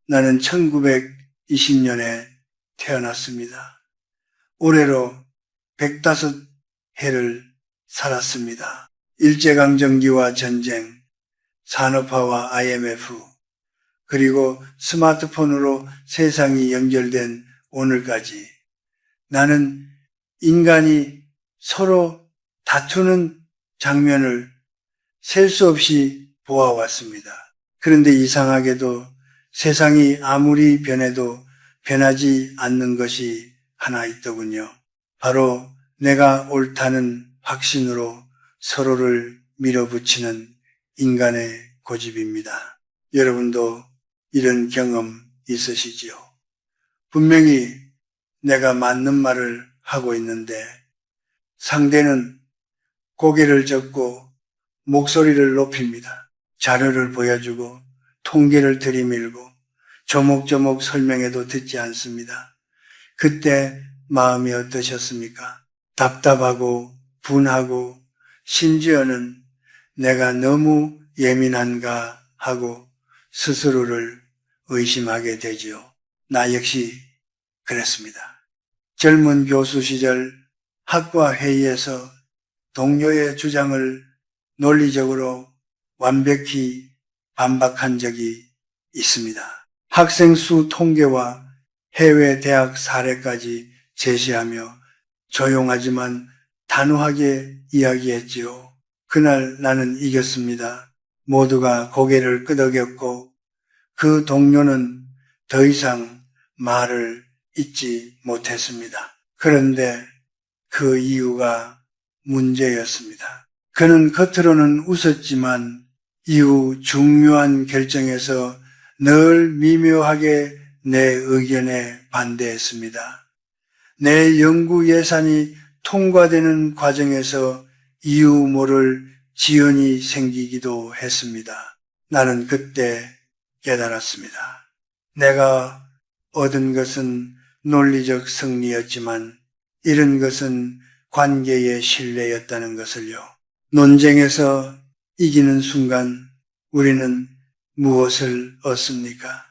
나는 1920년에 태어났습니다. 올해로 105해를 살았습니다. 일제강점기와 전쟁, 산업화와 IMF, 그리고 스마트폰으로 세상이 연결된 오늘까지 나는 인간이 서로 다투는 장면을 셀 수 없이 보아왔습니다. 그런데 이상하게도 세상이 아무리 변해도 변하지 않는 것이 하나 있더군요. 바로 내가 옳다는 확신으로 서로를 밀어붙이는 인간의 고집입니다. 여러분도 이런 경험 있으시지요? 분명히 내가 맞는 말을 하고 있는데 상대는 고개를 젓고 목소리를 높입니다. 자료를 보여주고 통계를 들이밀고 조목조목 설명해도 듣지 않습니다. 그때 마음이 어떠셨습니까? 답답하고 분하고 심지어는 내가 너무 예민한가 하고 스스로를 의심하게 되지요. 나 역시 그랬습니다. 젊은 교수 시절 학과 회의에서 동료의 주장을 논리적으로 완벽히 반박한 적이 있습니다. 학생 수 통계와 해외 대학 사례까지 제시하며 조용하지만 단호하게 이야기했지요. 그날 나는 이겼습니다. 모두가 고개를 끄덕였고 그 동료는 더 이상 말을 잇지 못했습니다. 그런데 그 이유가 문제였습니다. 그는 겉으로는 웃었지만 이후 중요한 결정에서 늘 미묘하게 내 의견에 반대했습니다. 내 연구 예산이 통과되는 과정에서 이유 모를 지연이 생기기도 했습니다. 나는 그때 깨달았습니다. 내가 얻은 것은 논리적 승리였지만 잃은 것은 관계의 신뢰였다는 것을요. 논쟁에서 이기는 순간 우리는 무엇을 얻습니까?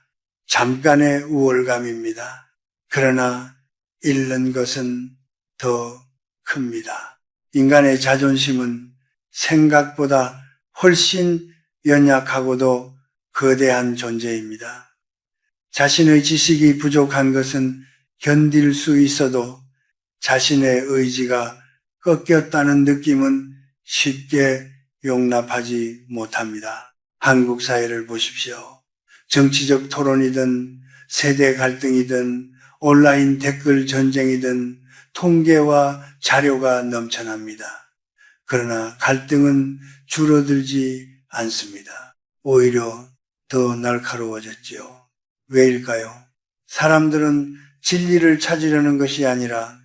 잠깐의 우월감입니다. 그러나 잃는 것은 더 큽니다. 인간의 자존심은 생각보다 훨씬 연약하고도 거대한 존재입니다. 자신의 지식이 부족한 것은 견딜 수 있어도 자신의 의지가 꺾였다는 느낌은 쉽게 용납하지 못합니다. 한국 사회를 보십시오. 정치적 토론이든 세대 갈등이든 온라인 댓글 전쟁이든 통계와 자료가 넘쳐납니다. 그러나 갈등은 줄어들지 않습니다. 오히려 더 날카로워졌지요. 왜일까요? 사람들은 진리를 찾으려는 것이 아니라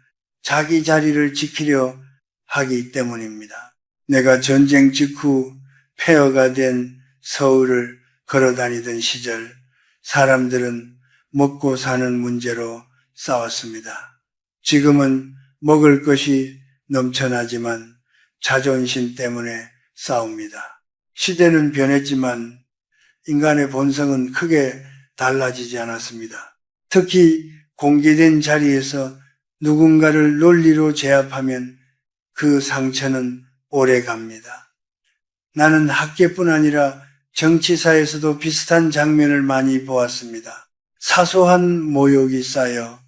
자기 자리를 지키려 하기 때문입니다. 내가 전쟁 직후 폐허가 된 서울을 걸어다니던 시절 사람들은 먹고 사는 문제로 싸웠습니다. 지금은 먹을 것이 넘쳐나지만 자존심 때문에 싸웁니다. 시대는 변했지만 인간의 본성은 크게 달라지지 않았습니다. 특히 공개된 자리에서 누군가를 논리로 제압하면 그 상처는 오래 갑니다. 나는 학계뿐 아니라 정치사에서도 비슷한 장면을 많이 보았습니다. 사소한 모욕이 쌓여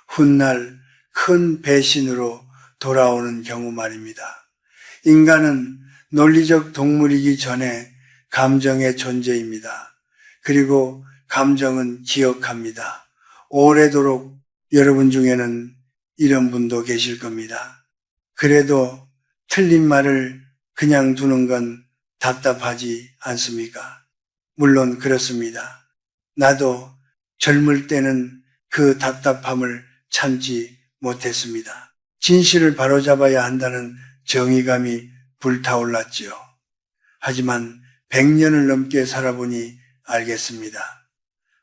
훗날 큰 배신으로 돌아오는 경우 말입니다. 인간은 논리적 동물이기 전에 감정의 존재입니다. 그리고 감정은 기억합니다. 오래도록 여러분 중에는 이런 분도 계실 겁니다. 그래도 틀린 말을 그냥 두는 건 답답하지 않습니까? 물론 그렇습니다. 나도 젊을 때는 그 답답함을 참지 못했습니다. 진실을 바로잡아야 한다는 정의감이 불타올랐지요. 하지만 100년을 넘게 살아보니 알겠습니다.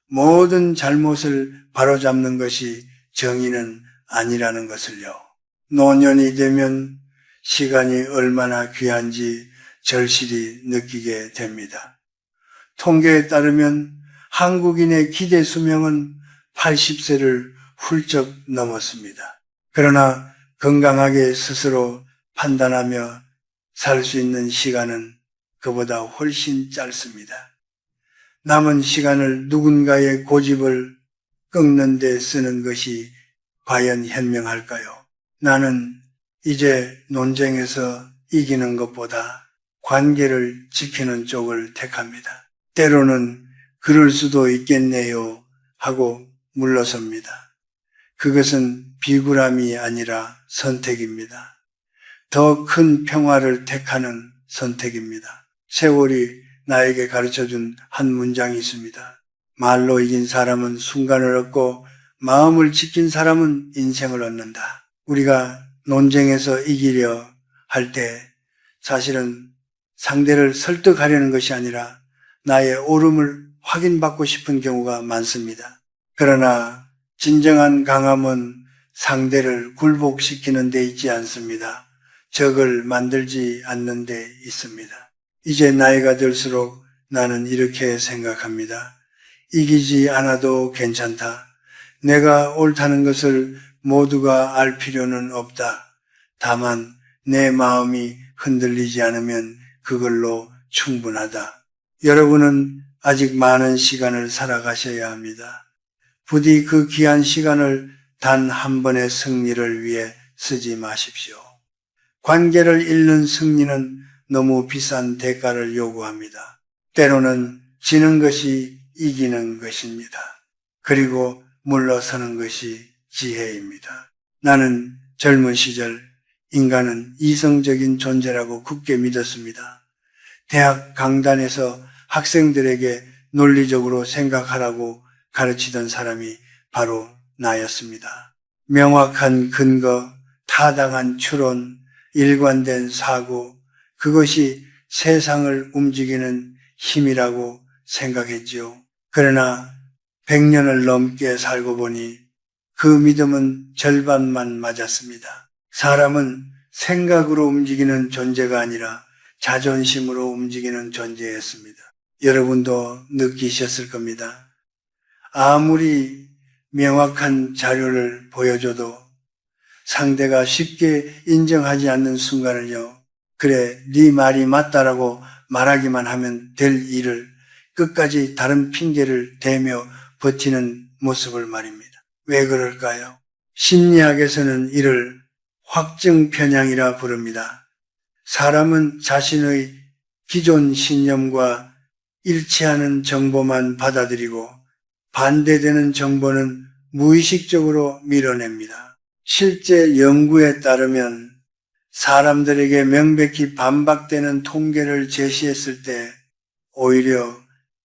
모든 잘못을 바로잡는 것이 정의는 아니라는 것을요. 노년이 되면 시간이 얼마나 귀한지 절실히 느끼게 됩니다. 통계에 따르면 한국인의 기대 수명은 80세를 훌쩍 넘었습니다. 그러나 건강하게 스스로 판단하며 살 수 있는 시간은 그보다 훨씬 짧습니다. 남은 시간을 누군가의 고집을 꺾는 데 쓰는 것이 과연 현명할까요? 나는 이제 논쟁에서 이기는 것보다 관계를 지키는 쪽을 택합니다. 때로는 그럴 수도 있겠네요 하고 물러섭니다. 그것은 비굴함이 아니라 선택입니다. 더 큰 평화를 택하는 선택입니다. 세월이 나에게 가르쳐준 한 문장이 있습니다. 말로 이긴 사람은 순간을 얻고 마음을 지킨 사람은 인생을 얻는다. 우리가 논쟁에서 이기려 할 때 사실은 상대를 설득하려는 것이 아니라 나의 옳음을 확인받고 싶은 경우가 많습니다. 그러나 진정한 강함은 상대를 굴복시키는 데 있지 않습니다. 적을 만들지 않는 데 있습니다. 이제 나이가 들수록 나는 이렇게 생각합니다. 이기지 않아도 괜찮다. 내가 옳다는 것을 모두가 알 필요는 없다. 다만 내 마음이 흔들리지 않으면 그걸로 충분하다. 여러분은 아직 많은 시간을 살아가셔야 합니다. 부디 그 귀한 시간을 단 한 번의 승리를 위해 쓰지 마십시오. 관계를 잃는 승리는 너무 비싼 대가를 요구합니다. 때로는 지는 것이 이기는 것입니다. 그리고 물러서는 것이 지혜입니다. 나는 젊은 시절 인간은 이성적인 존재라고 굳게 믿었습니다. 대학 강단에서 학생들에게 논리적으로 생각하라고 가르치던 사람이 바로 나였습니다. 명확한 근거, 타당한 추론, 일관된 사고, 그것이 세상을 움직이는 힘이라고 생각했지요. 그러나 100년을 넘게 살고 보니 그 믿음은 절반만 맞았습니다. 사람은 생각으로 움직이는 존재가 아니라 자존심으로 움직이는 존재였습니다. 여러분도 느끼셨을 겁니다. 아무리 명확한 자료를 보여줘도 상대가 쉽게 인정하지 않는 순간을요, 그래, 네 말이 맞다라고 말하기만 하면 될 일을 끝까지 다른 핑계를 대며 버티는 모습을 말입니다. 왜 그럴까요? 심리학에서는 이를 확증 편향이라 부릅니다. 사람은 자신의 기존 신념과 일치하는 정보만 받아들이고 반대되는 정보는 무의식적으로 밀어냅니다. 실제 연구에 따르면 사람들에게 명백히 반박되는 통계를 제시했을 때 오히려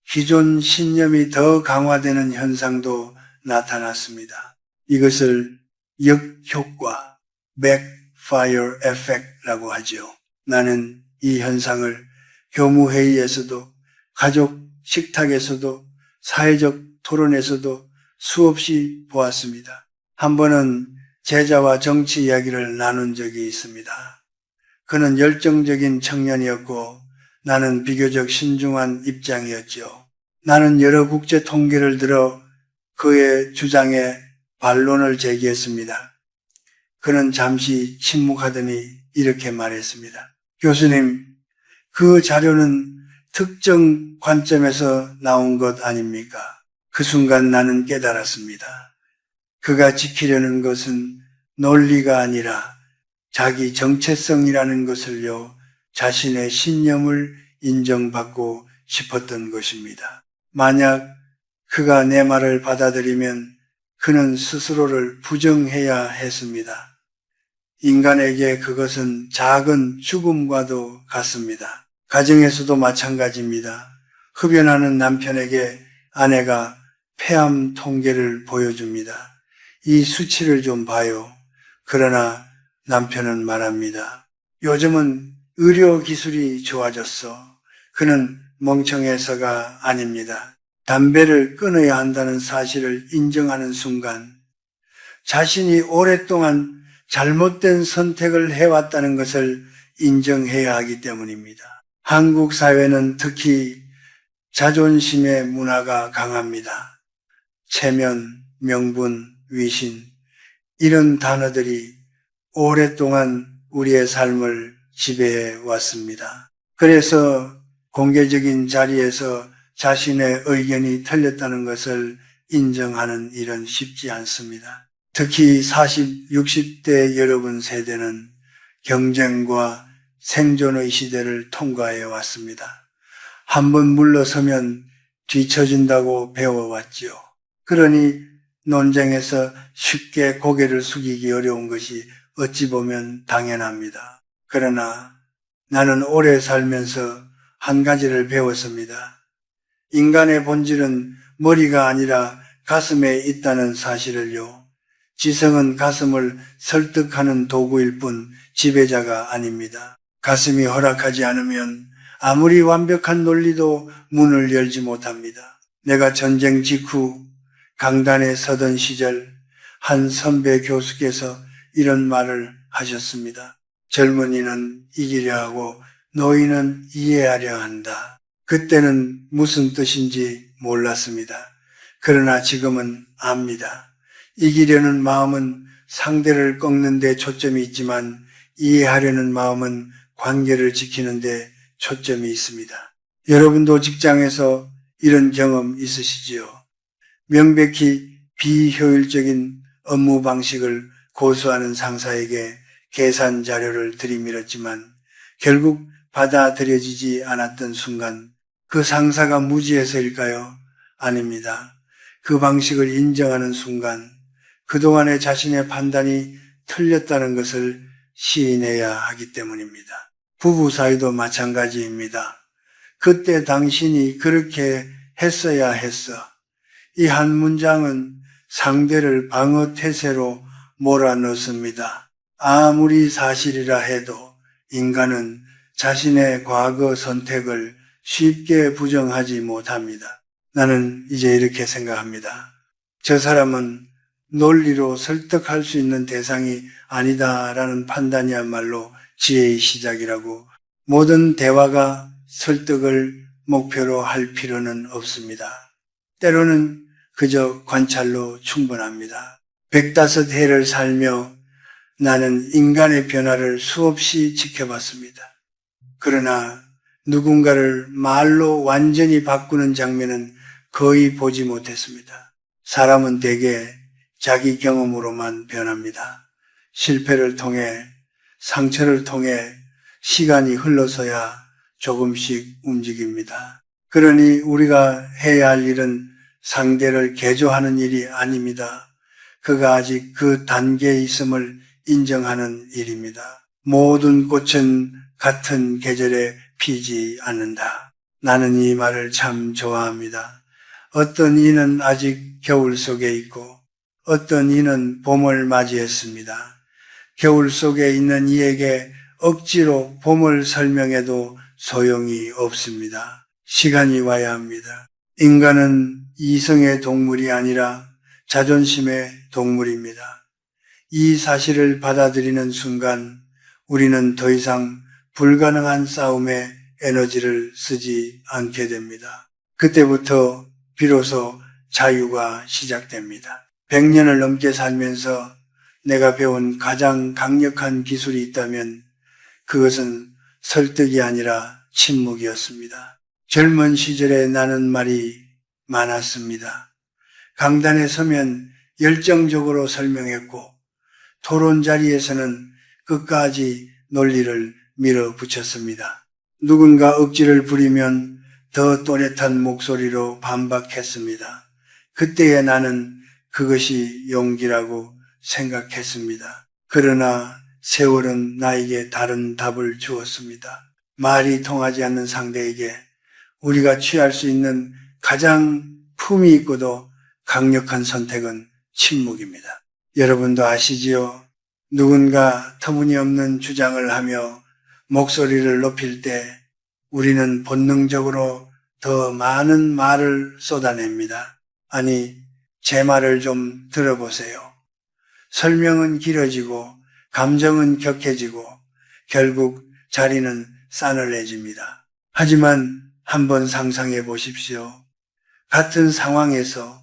기존 신념이 더 강화되는 현상도 나타났습니다. 이것을 역효과, backfire effect라고 하죠. 나는 이 현상을 교무회의에서도, 가족 식탁에서도, 사회적 토론에서도 수없이 보았습니다. 한 번은 제자와 정치 이야기를 나눈 적이 있습니다. 그는 열정적인 청년이었고 나는 비교적 신중한 입장이었죠. 나는 여러 국제 통계를 들어 그의 주장에 반론을 제기했습니다. 그는 잠시 침묵하더니 이렇게 말했습니다. 교수님, 그 자료는 특정 관점에서 나온 것 아닙니까? 그 순간 나는 깨달았습니다. 그가 지키려는 것은 논리가 아니라 자기 정체성이라는 것을요, 자신의 신념을 인정받고 싶었던 것입니다. 만약 그가 내 말을 받아들이면 그는 스스로를 부정해야 했습니다. 인간에게 그것은 작은 죽음과도 같습니다. 가정에서도 마찬가지입니다. 흡연하는 남편에게 아내가 폐암 통계를 보여줍니다. 이 수치를 좀 봐요. 그러나 남편은 말합니다. 요즘은 의료 기술이 좋아졌어. 그는 멍청해서가 아닙니다. 담배를 끊어야 한다는 사실을 인정하는 순간 자신이 오랫동안 잘못된 선택을 해왔다는 것을 인정해야 하기 때문입니다. 한국 사회는 특히 자존심의 문화가 강합니다. 체면, 명분, 위신, 이런 단어들이 오랫동안 우리의 삶을 지배해 왔습니다. 그래서 공개적인 자리에서 자신의 의견이 틀렸다는 것을 인정하는 일은 쉽지 않습니다. 특히 40, 60대 여러분 세대는 경쟁과 생존의 시대를 통과해 왔습니다. 한번 물러서면 뒤처진다고 배워왔지요. 그러니 논쟁에서 쉽게 고개를 숙이기 어려운 것이 어찌 보면 당연합니다. 그러나 나는 오래 살면서 한 가지를 배웠습니다. 인간의 본질은 머리가 아니라 가슴에 있다는 사실을요. 지성은 가슴을 설득하는 도구일 뿐 지배자가 아닙니다. 가슴이 허락하지 않으면 아무리 완벽한 논리도 문을 열지 못합니다. 내가 전쟁 직후 강단에 서던 시절 한 선배 교수께서 이런 말을 하셨습니다. 젊은이는 이기려 하고 노인은 이해하려 한다. 그때는 무슨 뜻인지 몰랐습니다. 그러나 지금은 압니다. 이기려는 마음은 상대를 꺾는 데 초점이 있지만 이해하려는 마음은 관계를 지키는 데 초점이 있습니다. 여러분도 직장에서 이런 경험 있으시지요? 명백히 비효율적인 업무 방식을 고수하는 상사에게 계산 자료를 들이밀었지만 결국 받아들여지지 않았던 순간 그 상사가 무지해서일까요? 아닙니다. 그 방식을 인정하는 순간 그동안의 자신의 판단이 틀렸다는 것을 시인해야 하기 때문입니다. 부부 사이도 마찬가지입니다. 그때 당신이 그렇게 했어야 했어. 이 한 문장은 상대를 방어 태세로 몰아넣습니다. 아무리 사실이라 해도 인간은 자신의 과거 선택을 쉽게 부정하지 못합니다. 나는 이제 이렇게 생각합니다. 저 사람은 논리로 설득할 수 있는 대상이 아니다라는 판단이야말로 지혜의 시작이라고. 모든 대화가 설득을 목표로 할 필요는 없습니다. 때로는 그저 관찰로 충분합니다. 105해를 살며 나는 인간의 변화를 수없이 지켜봤습니다. 그러나 누군가를 말로 완전히 바꾸는 장면은 거의 보지 못했습니다. 사람은 대개 자기 경험으로만 변합니다. 실패를 통해, 상처를 통해 시간이 흘러서야 조금씩 움직입니다. 그러니 우리가 해야 할 일은 상대를 개조하는 일이 아닙니다. 그가 아직 그 단계에 있음을 인정하는 일입니다. 모든 꽃은 같은 계절에 피지 않는다. 나는 이 말을 참 좋아합니다. 어떤 이는 아직 겨울 속에 있고 어떤 이는 봄을 맞이했습니다. 겨울 속에 있는 이에게 억지로 봄을 설명해도 소용이 없습니다. 시간이 와야 합니다. 인간은 이성의 동물이 아니라 자존심의 동물입니다. 이 사실을 받아들이는 순간 우리는 더 이상 불가능한 싸움에 에너지를 쓰지 않게 됩니다. 그때부터 비로소 자유가 시작됩니다. 100년을 넘게 살면서 내가 배운 가장 강력한 기술이 있다면 그것은 설득이 아니라 침묵이었습니다. 젊은 시절에 나는 말이 많았습니다. 강단에 서면 열정적으로 설명했고 토론 자리에서는 끝까지 논리를 밀어붙였습니다. 누군가 억지를 부리면 더 또렷한 목소리로 반박했습니다. 그때의 나는 그것이 용기라고 생각했습니다. 그러나 세월은 나에게 다른 답을 주었습니다. 말이 통하지 않는 상대에게 우리가 취할 수 있는 가장 품이 있고도 강력한 선택은 침묵입니다. 여러분도 아시지요? 누군가 터무니없는 주장을 하며 목소리를 높일 때 우리는 본능적으로 더 많은 말을 쏟아냅니다. 아니, 제 말을 좀 들어보세요. 설명은 길어지고 감정은 격해지고 결국 자리는 싸늘해집니다. 하지만 한번 상상해 보십시오. 같은 상황에서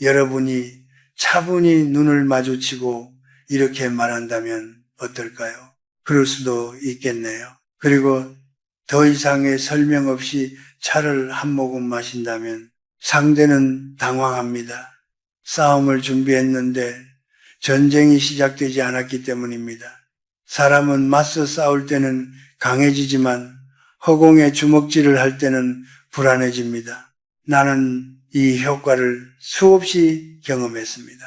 여러분이 차분히 눈을 마주치고 이렇게 말한다면 어떨까요? 그럴 수도 있겠네요. 그리고 더 이상의 설명 없이 차를 한 모금 마신다면 상대는 당황합니다. 싸움을 준비했는데 전쟁이 시작되지 않았기 때문입니다. 사람은 맞서 싸울 때는 강해지지만 허공에 주먹질을 할 때는 불안해집니다. 나는 이 효과를 수없이 경험했습니다.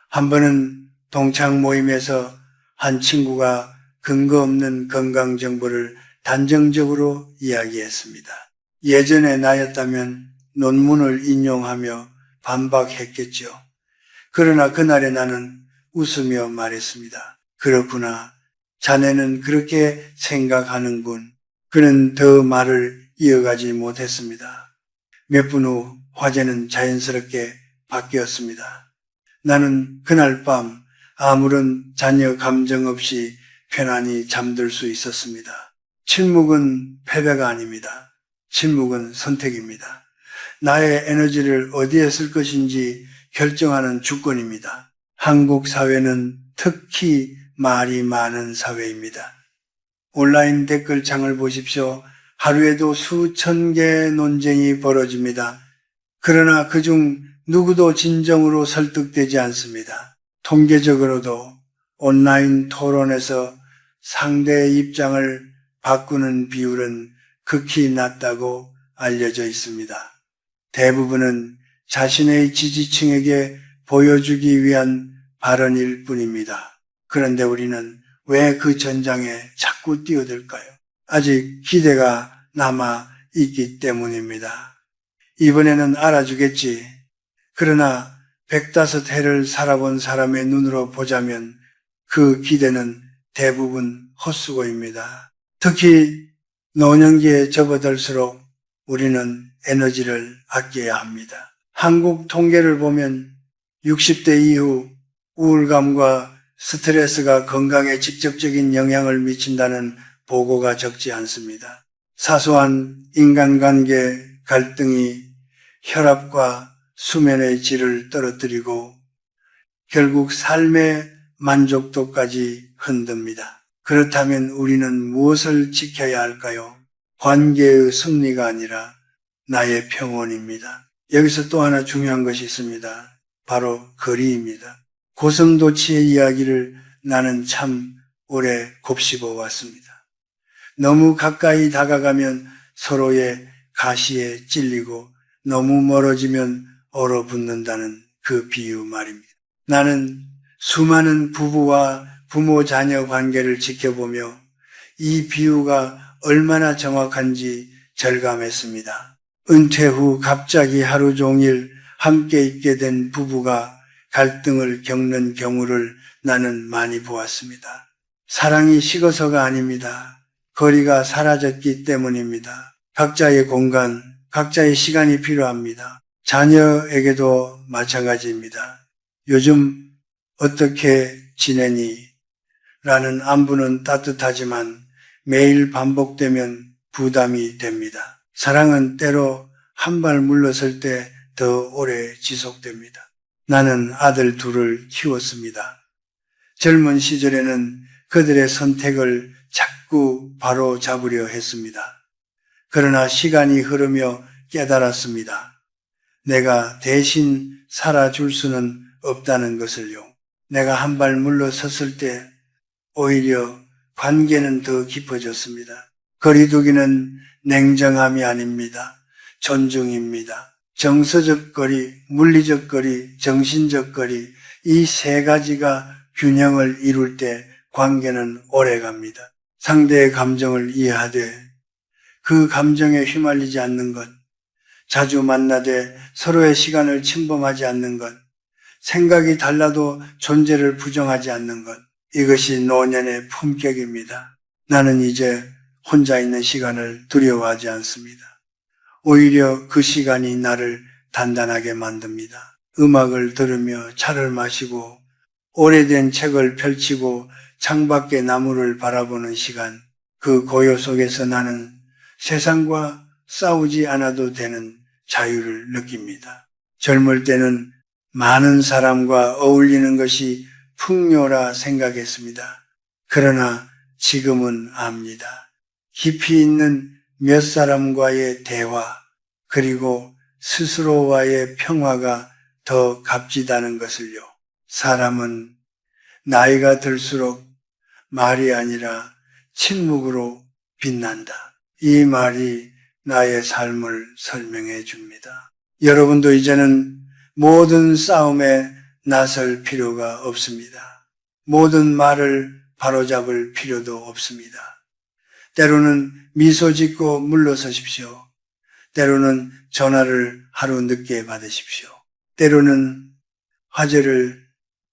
한 번은 동창 모임에서 한 친구가 근거 없는 건강 정보를 단정적으로 이야기했습니다. 예전에 나였다면 논문을 인용하며 반박했겠죠. 그러나 그날의 나는 웃으며 말했습니다. 그렇구나. 자네는 그렇게 생각하는군. 그는 더 말을 이어가지 못했습니다. 몇 분 후 화제는 자연스럽게 바뀌었습니다. 나는 그날 밤 아무런 잔여 감정 없이 편안히 잠들 수 있었습니다. 침묵은 패배가 아닙니다. 침묵은 선택입니다. 나의 에너지를 어디에 쓸 것인지 결정하는 주권입니다. 한국 사회는 특히 말이 많은 사회입니다. 온라인 댓글창을 보십시오. 하루에도 수천 개의 논쟁이 벌어집니다. 그러나 그중 누구도 진정으로 설득되지 않습니다. 통계적으로도 온라인 토론에서 상대의 입장을 바꾸는 비율은 극히 낮다고 알려져 있습니다. 대부분은 자신의 지지층에게 보여주기 위한 발언일 뿐입니다. 그런데 우리는 왜 그 전장에 자꾸 뛰어들까요? 아직 기대가 남아 있기 때문입니다. 이번에는 알아주겠지. 그러나 105해를 살아본 사람의 눈으로 보자면 그 기대는 대부분 헛수고입니다. 특히 노년기에 접어들수록 우리는 에너지를 아껴야 합니다. 한국 통계를 보면 60대 이후 우울감과 스트레스가 건강에 직접적인 영향을 미친다는 보고가 적지 않습니다. 사소한 인간관계 갈등이 혈압과 수면의 질을 떨어뜨리고 결국 삶의 만족도까지 흔듭니다. 그렇다면 우리는 무엇을 지켜야 할까요? 관계의 승리가 아니라 나의 평온입니다. 여기서 또 하나 중요한 것이 있습니다. 바로 거리입니다. 고슴도치의 이야기를 나는 참 오래 곱씹어 왔습니다. 너무 가까이 다가가면 서로의 가시에 찔리고 너무 멀어지면 얼어붙는다는 그 비유 말입니다. 나는 수많은 부부와 부모 자녀 관계를 지켜보며 이 비유가 얼마나 정확한지 절감했습니다. 은퇴 후 갑자기 하루 종일 함께 있게 된 부부가 갈등을 겪는 경우를 나는 많이 보았습니다. 사랑이 식어서가 아닙니다. 거리가 사라졌기 때문입니다. 각자의 공간, 각자의 시간이 필요합니다. 자녀에게도 마찬가지입니다. 요즘 어떻게 지내니? 라는 안부는 따뜻하지만 매일 반복되면 부담이 됩니다. 사랑은 때로 한 발 물러설 때 더 오래 지속됩니다. 나는 아들 둘을 키웠습니다. 젊은 시절에는 그들의 선택을 자꾸 바로 잡으려 했습니다. 그러나 시간이 흐르며 깨달았습니다. 내가 대신 살아줄 수는 없다는 것을요. 내가 한 발 물러섰을 때 오히려 관계는 더 깊어졌습니다. 거리두기는 냉정함이 아닙니다. 존중입니다. 정서적 거리, 물리적 거리, 정신적 거리, 이 세 가지가 균형을 이룰 때 관계는 오래갑니다. 상대의 감정을 이해하되 그 감정에 휘말리지 않는 것, 자주 만나되 서로의 시간을 침범하지 않는 것, 생각이 달라도 존재를 부정하지 않는 것, 이것이 노년의 품격입니다. 나는 이제 혼자 있는 시간을 두려워하지 않습니다. 오히려 그 시간이 나를 단단하게 만듭니다. 음악을 들으며 차를 마시고 오래된 책을 펼치고 창밖의 나무를 바라보는 시간, 그 고요 속에서 나는 세상과 싸우지 않아도 되는 자유를 느낍니다. 젊을 때는 많은 사람과 어울리는 것이 풍요라 생각했습니다. 그러나 지금은 압니다. 깊이 있는 몇 사람과의 대화, 그리고 스스로와의 평화가 더 값지다는 것을요. 사람은 나이가 들수록 말이 아니라 침묵으로 빛난다. 이 말이 나의 삶을 설명해 줍니다. 여러분도 이제는 모든 싸움에 나설 필요가 없습니다. 모든 말을 바로잡을 필요도 없습니다. 때로는 미소 짓고 물러서십시오. 때로는 전화를 하루 늦게 받으십시오. 때로는 화제를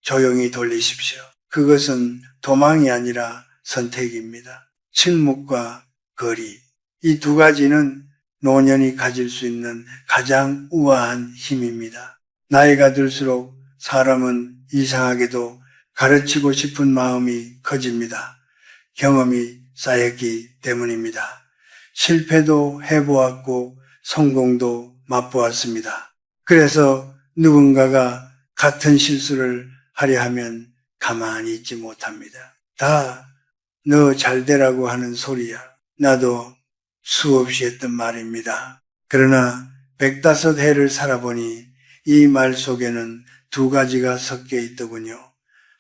조용히 돌리십시오. 그것은 도망이 아니라 선택입니다. 침묵과 거리, 이 두 가지는 노년이 가질 수 있는 가장 우아한 힘입니다. 나이가 들수록 사람은 이상하게도 가르치고 싶은 마음이 커집니다. 경험이 쌓였기 때문입니다. 실패도 해보았고 성공도 맛보았습니다. 그래서 누군가가 같은 실수를 하려 하면 가만히 있지 못합니다. 다 너 잘되라고 하는 소리야. 나도 수없이 했던 말입니다. 그러나 105해를 살아보니 이 말 속에는 두 가지가 섞여 있더군요.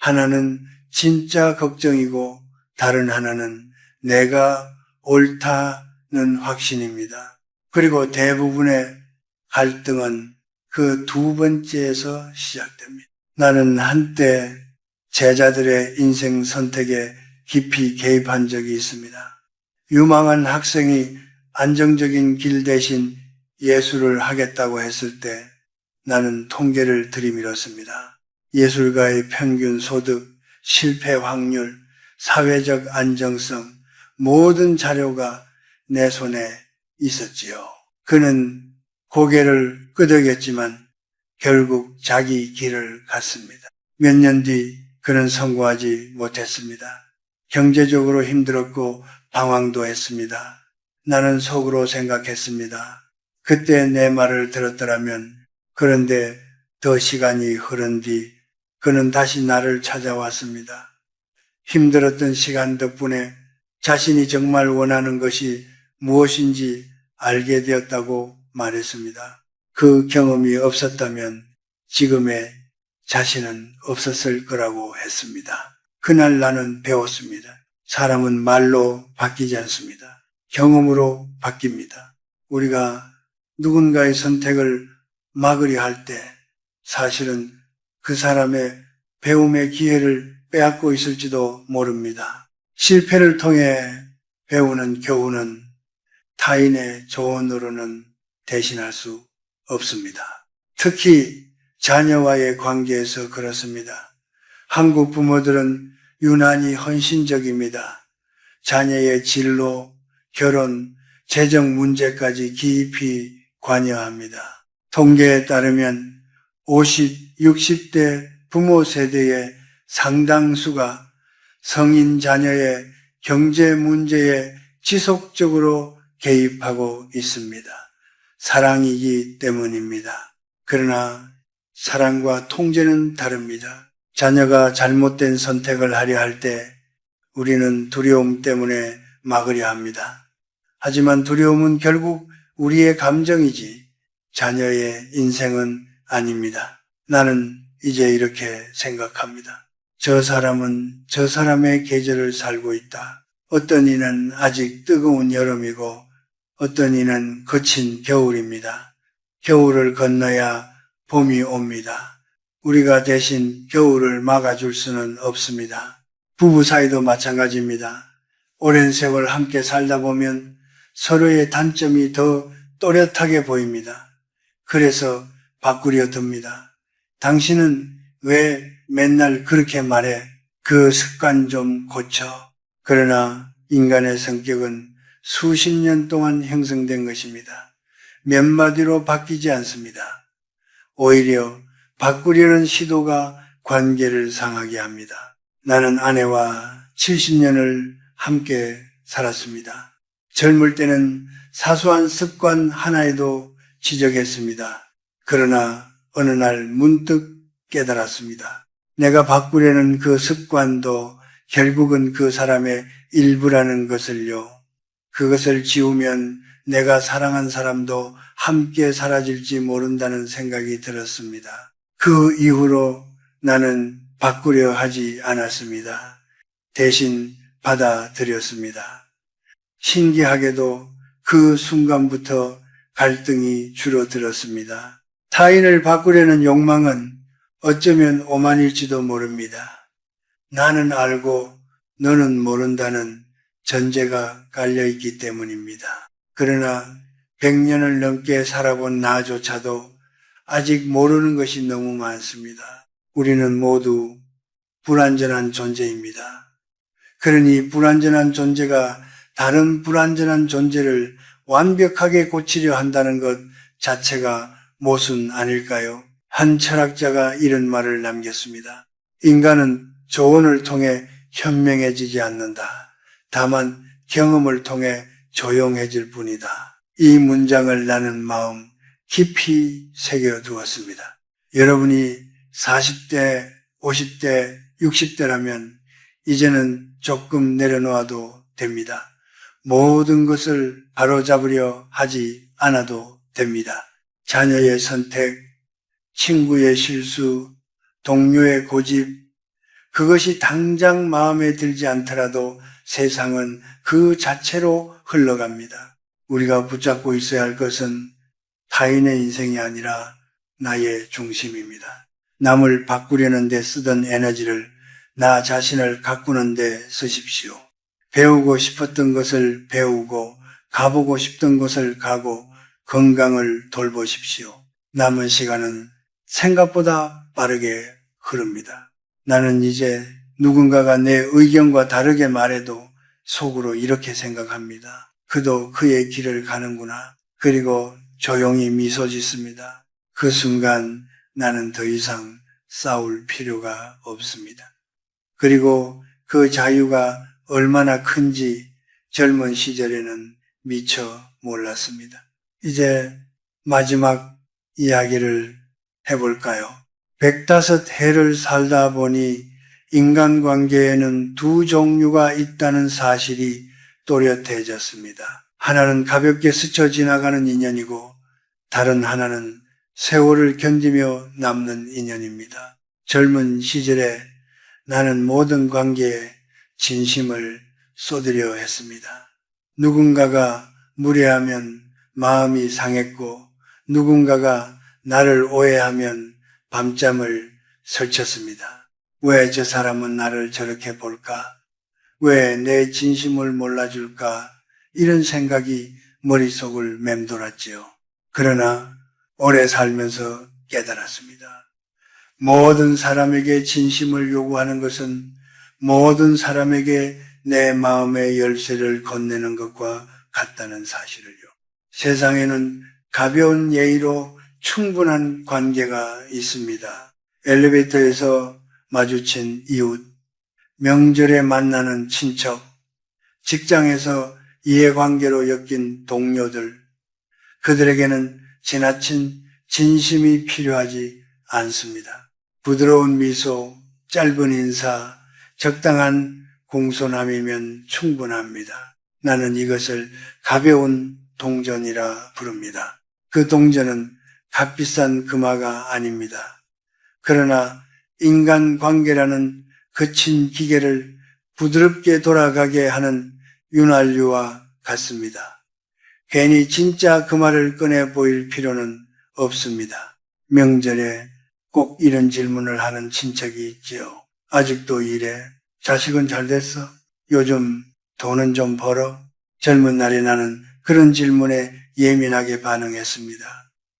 하나는 진짜 걱정이고 다른 하나는 내가 옳다는 확신입니다. 그리고 대부분의 갈등은 그 두 번째에서 시작됩니다. 나는 한때 제자들의 인생 선택에 깊이 개입한 적이 있습니다. 유망한 학생이 안정적인 길 대신 예술을 하겠다고 했을 때 나는 통계를 들이밀었습니다. 예술가의 평균 소득, 실패 확률, 사회적 안정성, 모든 자료가 내 손에 있었지요. 그는 고개를 끄덕였지만 결국 자기 길을 갔습니다. 몇 년 뒤 그는 성공하지 못했습니다. 경제적으로 힘들었고 방황도 했습니다. 나는 속으로 생각했습니다. 그때 내 말을 들었더라면. 그런데 더 시간이 흐른 뒤 그는 다시 나를 찾아왔습니다. 힘들었던 시간 덕분에 자신이 정말 원하는 것이 무엇인지 알게 되었다고 말했습니다. 그 경험이 없었다면 지금의 자신은 없었을 거라고 했습니다. 그날 나는 배웠습니다. 사람은 말로 바뀌지 않습니다. 경험으로 바뀝니다. 우리가 누군가의 선택을 막으려 할 때 사실은 그 사람의 배움의 기회를 빼앗고 있을지도 모릅니다. 실패를 통해 배우는 교훈은 타인의 조언으로는 대신할 수 없습니다. 특히 자녀와의 관계에서 그렇습니다. 한국 부모들은 유난히 헌신적입니다. 자녀의 진로, 결혼, 재정 문제까지 깊이 관여합니다. 통계에 따르면 50, 60대 부모 세대의 상당수가 성인 자녀의 경제 문제에 지속적으로 개입하고 있습니다. 사랑이기 때문입니다. 그러나 사랑과 통제는 다릅니다. 자녀가 잘못된 선택을 하려 할 때 우리는 두려움 때문에 막으려 합니다. 하지만 두려움은 결국 우리의 감정이지 자녀의 인생은 아닙니다. 나는 이제 이렇게 생각합니다. 저 사람은 저 사람의 계절을 살고 있다. 어떤 이는 아직 뜨거운 여름이고 어떤 이는 거친 겨울입니다. 겨울을 건너야 봄이 옵니다. 우리가 대신 겨울을 막아줄 수는 없습니다. 부부 사이도 마찬가지입니다. 오랜 세월 함께 살다 보면 서로의 단점이 더 또렷하게 보입니다. 그래서 바꾸려 듭니다. 당신은 왜 맨날 그렇게 말해? 그 습관 좀 고쳐. 그러나 인간의 성격은 수십 년 동안 형성된 것입니다. 몇 마디로 바뀌지 않습니다. 오히려 바꾸려는 시도가 관계를 상하게 합니다. 나는 아내와 70년을 함께 살았습니다. 젊을 때는 사소한 습관 하나에도 지적했습니다. 그러나 어느 날 문득 깨달았습니다. 내가 바꾸려는 그 습관도 결국은 그 사람의 일부라는 것을요. 그것을 지우면 내가 사랑한 사람도 함께 사라질지 모른다는 생각이 들었습니다. 그 이후로 나는 바꾸려 하지 않았습니다. 대신 받아들였습니다. 신기하게도 그 순간부터 갈등이 줄어들었습니다. 타인을 바꾸려는 욕망은 어쩌면 오만일지도 모릅니다. 나는 알고 너는 모른다는 전제가 깔려있기 때문입니다. 그러나 100년을 넘게 살아본 나조차도 아직 모르는 것이 너무 많습니다. 우리는 모두 불완전한 존재입니다. 그러니 불완전한 존재가 다른 불완전한 존재를 완벽하게 고치려 한다는 것 자체가 모순 아닐까요? 한 철학자가 이런 말을 남겼습니다. 인간은 조언을 통해 현명해지지 않는다. 다만 경험을 통해 조용해질 뿐이다. 이 문장을 나는 마음 깊이 새겨두었습니다. 여러분이 40대, 50대, 60대라면 이제는 조금 내려놓아도 됩니다. 모든 것을 바로잡으려 하지 않아도 됩니다. 자녀의 선택, 친구의 실수, 동료의 고집, 그것이 당장 마음에 들지 않더라도 세상은 그 자체로 흘러갑니다. 우리가 붙잡고 있어야 할 것은 타인의 인생이 아니라 나의 중심입니다. 남을 바꾸려는 데 쓰던 에너지를 나 자신을 가꾸는 데 쓰십시오. 배우고 싶었던 것을 배우고 가보고 싶던 곳을 가고 건강을 돌보십시오. 남은 시간은 생각보다 빠르게 흐릅니다. 나는 이제 누군가가 내 의견과 다르게 말해도 속으로 이렇게 생각합니다. 그도 그의 길을 가는구나. 그리고 조용히 미소 짓습니다. 그 순간 나는 더 이상 싸울 필요가 없습니다. 그리고 그 자유가 얼마나 큰지 젊은 시절에는 미처 몰랐습니다. 이제 마지막 이야기를 해볼까요? 105해를 살다 보니 인간관계에는 두 종류가 있다는 사실이 또렷해졌습니다. 하나는 가볍게 스쳐 지나가는 인연이고 다른 하나는 세월을 견디며 남는 인연입니다. 젊은 시절에 나는 모든 관계에 진심을 쏟으려 했습니다. 누군가가 무례하면 마음이 상했고 누군가가 나를 오해하면 밤잠을 설쳤습니다. 왜 저 사람은 나를 저렇게 볼까? 왜 내 진심을 몰라줄까? 이런 생각이 머릿속을 맴돌았지요. 그러나 오래 살면서 깨달았습니다. 모든 사람에게 진심을 요구하는 것은 모든 사람에게 내 마음의 열쇠를 건네는 것과 같다는 사실을요. 세상에는 가벼운 예의로 충분한 관계가 있습니다. 엘리베이터에서 마주친 이웃, 명절에 만나는 친척, 직장에서 이해관계로 엮인 동료들, 그들에게는 지나친 진심이 필요하지 않습니다. 부드러운 미소, 짧은 인사, 적당한 공손함이면 충분합니다. 나는 이것을 가벼운 동전이라 부릅니다. 그 동전은 값비싼 금화가 아닙니다. 그러나 인간관계라는 거친 기계를 부드럽게 돌아가게 하는 윤활유와 같습니다. 괜히 진짜 금화를 꺼내 보일 필요는 없습니다. 명절에 꼭 이런 질문을 하는 친척이 있지요. 아직도 일해? 자식은 잘 됐어? 요즘 돈은 좀 벌어? 젊은 날에 나는 그런 질문에 예민하게 반응했습니다.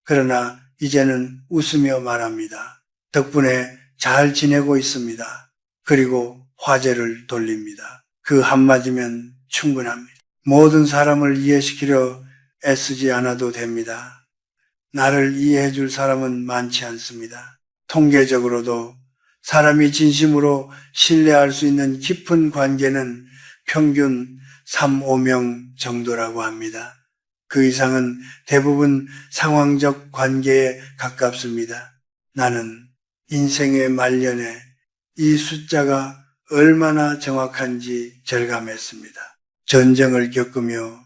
그러나 이제는 웃으며 말합니다. 덕분에 잘 지내고 있습니다. 그리고 화제를 돌립니다. 그 한마디면 충분합니다. 모든 사람을 이해시키려 애쓰지 않아도 됩니다. 나를 이해해 줄 사람은 많지 않습니다. 통계적으로도 사람이 진심으로 신뢰할 수 있는 깊은 관계는 평균 3, 5명 정도라고 합니다. 그 이상은 대부분 상황적 관계에 가깝습니다. 나는 인생의 말년에 이 숫자가 얼마나 정확한지 절감했습니다. 전쟁을 겪으며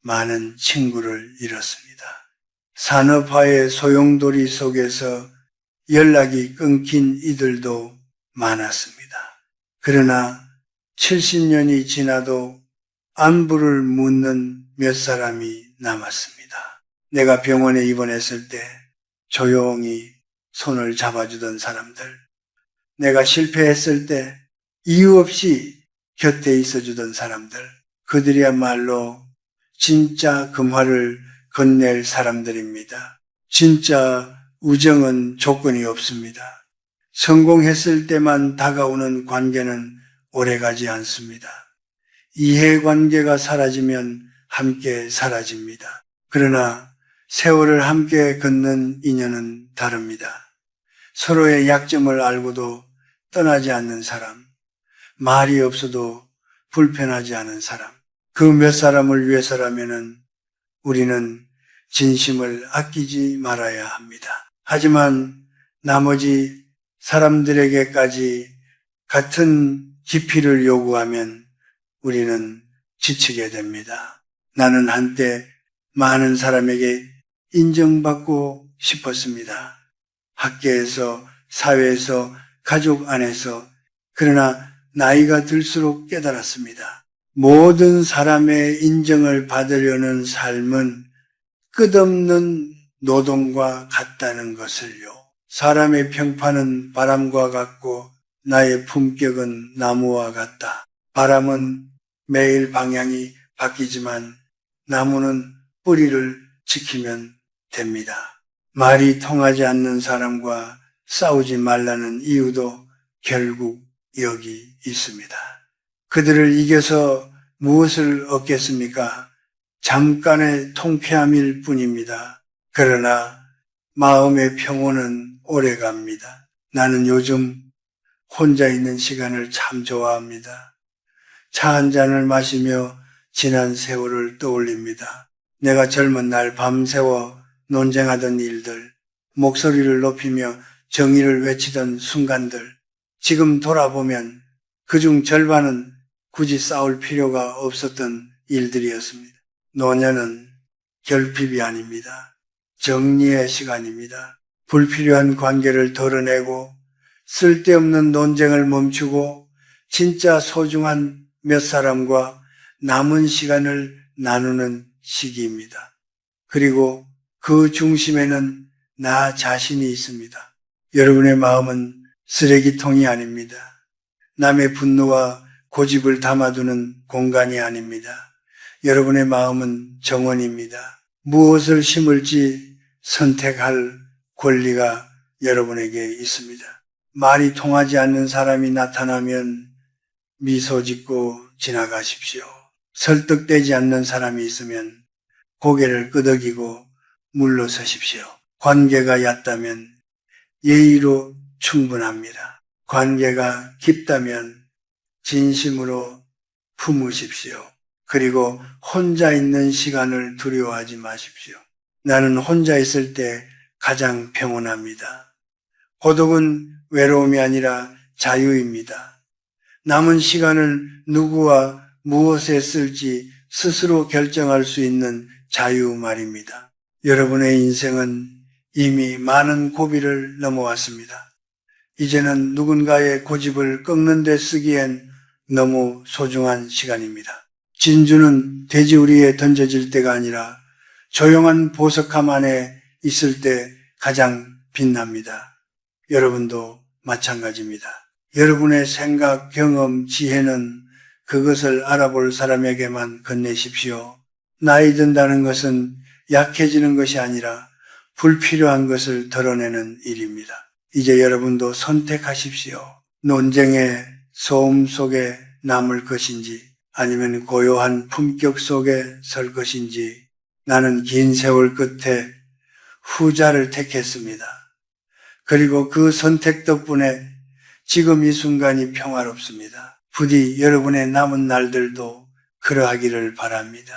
많은 친구를 잃었습니다. 산업화의 소용돌이 속에서 연락이 끊긴 이들도 많았습니다. 그러나 70년이 지나도 안부를 묻는 몇 사람이 남았습니다. 내가 병원에 입원했을 때 조용히 손을 잡아주던 사람들, 내가 실패했을 때 이유 없이 곁에 있어주던 사람들, 그들이야말로 진짜 금화를 건넬 사람들입니다. 진짜 우정은 조건이 없습니다. 성공했을 때만 다가오는 관계는 오래가지 않습니다. 이해관계가 사라지면 함께 사라집니다. 그러나 세월을 함께 걷는 인연은 다릅니다. 서로의 약점을 알고도 떠나지 않는 사람, 말이 없어도 불편하지 않은 사람, 그 몇 사람을 위해서라면은 우리는 진심을 아끼지 말아야 합니다. 하지만 나머지 사람들에게까지 같은 깊이를 요구하면 우리는 지치게 됩니다. 나는 한때 많은 사람에게 인정받고 싶었습니다. 학계에서, 사회에서, 가족 안에서. 그러나 나이가 들수록 깨달았습니다. 모든 사람의 인정을 받으려는 삶은 끝없는 노동과 같다는 것을요. 사람의 평판은 바람과 같고 나의 품격은 나무와 같다. 바람은 매일 방향이 바뀌지만 나무는 뿌리를 지키면 됩니다. 말이 통하지 않는 사람과 싸우지 말라는 이유도 결국 여기 있습니다. 그들을 이겨서 무엇을 얻겠습니까? 잠깐의 통쾌함일 뿐입니다. 그러나 마음의 평온은 오래갑니다. 나는 요즘 혼자 있는 시간을 참 좋아합니다. 차 한 잔을 마시며 지난 세월을 떠올립니다. 내가 젊은 날 밤새워 논쟁하던 일들, 목소리를 높이며 정의를 외치던 순간들, 지금 돌아보면 그중 절반은 굳이 싸울 필요가 없었던 일들이었습니다. 노년은 결핍이 아닙니다. 정리의 시간입니다. 불필요한 관계를 덜어내고 쓸데없는 논쟁을 멈추고 진짜 소중한 몇 사람과 남은 시간을 나누는 시기입니다. 그리고 그 중심에는 나 자신이 있습니다. 여러분의 마음은 쓰레기통이 아닙니다. 남의 분노와 고집을 담아두는 공간이 아닙니다. 여러분의 마음은 정원입니다. 무엇을 심을지 선택할 권리가 여러분에게 있습니다. 말이 통하지 않는 사람이 나타나면 미소 짓고 지나가십시오. 설득되지 않는 사람이 있으면 고개를 끄덕이고 물러서십시오. 관계가 얕다면 예의로 충분합니다. 관계가 깊다면 진심으로 품으십시오. 그리고 혼자 있는 시간을 두려워하지 마십시오. 나는 혼자 있을 때 가장 평온합니다. 고독은 외로움이 아니라 자유입니다. 남은 시간을 누구와 무엇에 쓸지 스스로 결정할 수 있는 자유 말입니다. 여러분의 인생은 이미 많은 고비를 넘어왔습니다. 이제는 누군가의 고집을 꺾는 데 쓰기엔 너무 소중한 시간입니다. 진주는 돼지우리에 던져질 때가 아니라 조용한 보석함 안에 있을 때 가장 빛납니다. 여러분도 마찬가지입니다. 여러분의 생각, 경험, 지혜는 그것을 알아볼 사람에게만 건네십시오. 나이 든다는 것은 약해지는 것이 아니라 불필요한 것을 덜어내는 일입니다. 이제 여러분도 선택하십시오. 논쟁의 소음 속에 남을 것인지 아니면 고요한 품격 속에 설 것인지 나는 긴 세월 끝에 후자를 택했습니다. 그리고 그 선택 덕분에 지금 이 순간이 평화롭습니다. 부디 여러분의 남은 날들도 그러하기를 바랍니다.